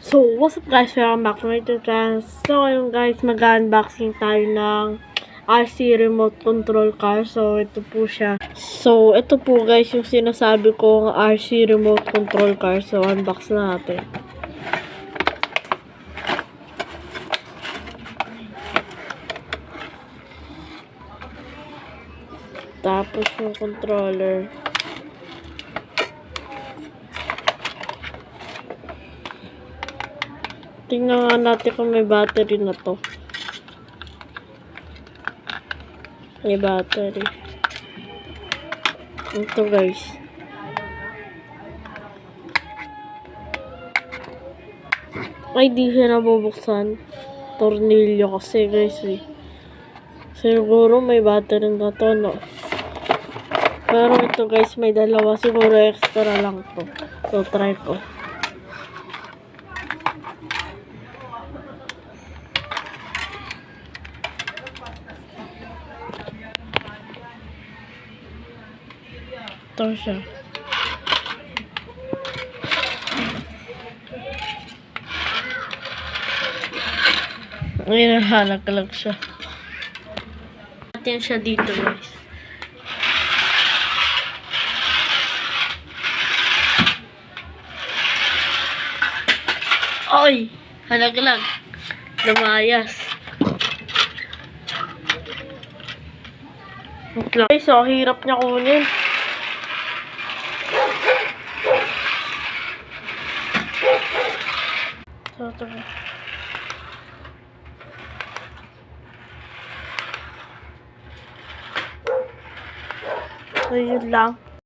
So, what's up guys? Welcome back to my YouTube channel. So, ngayon guys, mag-unboxing tayo ng RC Remote Control Car. So, ito po siya. So, ito po guys yung sinasabi kong RC Remote Control Car. So, unbox na natin. Tapos yung controller. Tingnan nga natin kung may battery na to. May battery. Ito guys. Ay, di siya nabubuksan. Tornilyo kasi guys eh. Siguro may battery na to, no? Pero ito guys, may dalawa. Siguro extra lang to. So, try ko. Ito siya. Ngayon, nalaglag siya. Natin siya dito guys. Oy! Halaglag. Lumayas. Okay, so hirap niya kunin. So, ito. So, yun lang.